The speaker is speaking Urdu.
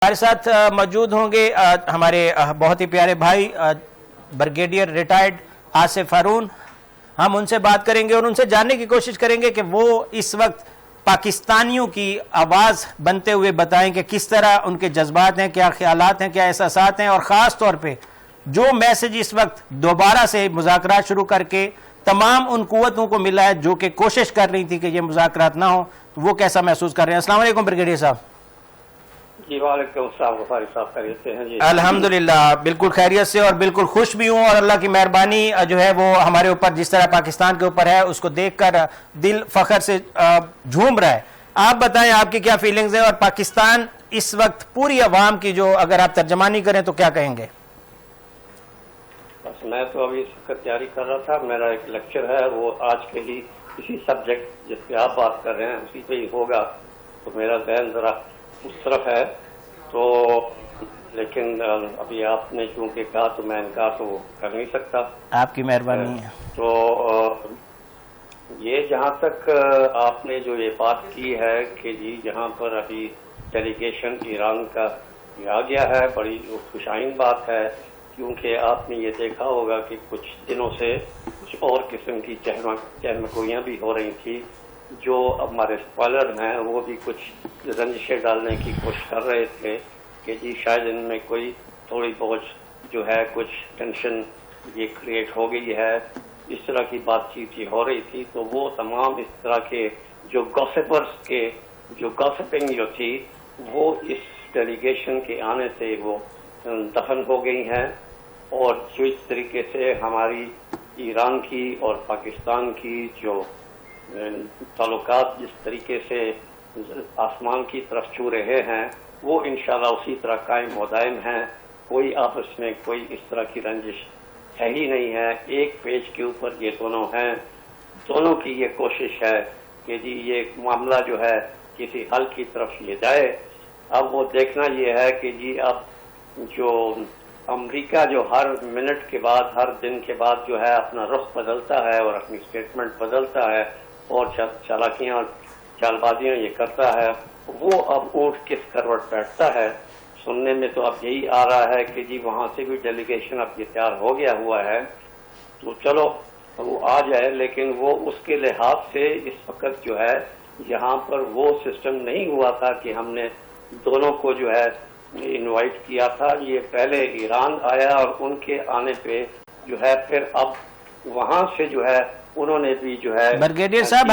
ہمارے ساتھ موجود ہوں گے ہمارے بہت ہی پیارے بھائی بریگیڈیئر ریٹائرڈ آصف ہارون. ہم ان سے بات کریں گے اور ان سے جاننے کی کوشش کریں گے کہ وہ اس وقت پاکستانیوں کی آواز بنتے ہوئے بتائیں کہ کس طرح ان کے جذبات ہیں، کیا خیالات ہیں، کیا احساسات ہیں، اور خاص طور پہ جو میسج اس وقت دوبارہ سے مذاکرات شروع کر کے تمام ان قوتوں کو ملا ہے جو کہ کوشش کر رہی تھی کہ یہ مذاکرات نہ ہوں، وہ کیسا محسوس کر رہے ہیں. السلام علیکم بریگیڈیئر صاحب. جی وعلیکم السلام. غفاری صاحب خیریت سے ہیں؟ جی الحمدللہ بالکل خیریت سے اور بالکل خوش بھی ہوں، اور اللہ کی مہربانی جو ہے وہ ہمارے اوپر جس طرح پاکستان کے اوپر ہے اس کو دیکھ کر دل فخر سے جھوم رہا ہے. آپ بتائیں آپ کی کیا فیلنگز ہیں، اور پاکستان اس وقت پوری عوام کی جو اگر آپ ترجمانی کریں تو کیا کہیں گے؟ بس میں تو ابھی اس وقت تیاری کر رہا تھا. میرا ایک لیکچر ہے، وہ آج کے ہی اسی سبجیکٹ جس پہ آپ بات کر رہے ہیں اسی پہ ہی ہوگا، تو میرا ذہن ذرا اس طرف ہے. تو لیکن ابھی آپ نے چونکہ کہا تو میں انکار تو کر نہیں سکتا. آپ کی مہربانی ہے. تو یہ جہاں تک آپ نے جو یہ بات کی ہے کہ جی جہاں پر ابھی ڈیلیگیشن ایران کا آ گیا ہے، بڑی خوشائن بات ہے، کیونکہ آپ نے یہ دیکھا ہوگا کہ کچھ دنوں سے کچھ اور قسم کی چہمگوئیاں بھی ہو رہی تھی. جو ہمارے اسکالر ہیں وہ بھی کچھ رنجشیں ڈالنے کی کوشش کر رہے تھے کہ جی شاید ان میں کوئی تھوڑی بہت جو ہے کچھ ٹینشن یہ کریٹ ہو گئی ہے. اس طرح کی بات چیت یہ ہو رہی تھی، تو وہ تمام اس طرح کے جو گوسپرز کے جو گوسپنگ جو تھی وہ اس ڈیلیگیشن کے آنے سے وہ دفن ہو گئی ہیں. اور جو اس طریقے سے ہماری ایران کی اور پاکستان کی جو تعلقات جس طریقے سے آسمان کی طرف چھو رہے ہیں وہ انشاءاللہ اسی طرح قائم و دائم ہیں. کوئی آپس میں کوئی اس طرح کی رنجش ہے ہی نہیں ہے. ایک پیج کے اوپر یہ دونوں ہیں، دونوں کی یہ کوشش ہے کہ جی یہ معاملہ جو ہے کسی حل کی طرف یہ جائے. اب وہ دیکھنا یہ ہے کہ جی اب جو امریکہ جو ہر منٹ کے بعد ہر دن کے بعد جو ہے اپنا رخ بدلتا ہے اور اپنی اسٹیٹمنٹ بدلتا ہے اور چالاکیاں اور چال بازیاں یہ کرتا ہے، وہ اب اونٹ کس کروٹ بیٹھتا ہے. سننے میں تو اب یہی آ رہا ہے کہ جی وہاں سے بھی ڈیلیگیشن اب یہ تیار ہو گیا ہوا ہے، تو چلو وہ آ جائے. لیکن وہ اس کے لحاظ سے اس وقت جو ہے یہاں پر وہ سسٹم نہیں ہوا تھا کہ ہم نے دونوں کو جو ہے انوائٹ کیا تھا. یہ پہلے ایران آیا اور ان کے آنے پہ جو ہے پھر اب وہاں سے جو ہے انہوں نے بھی جو ہے بریگیڈیئر صاحب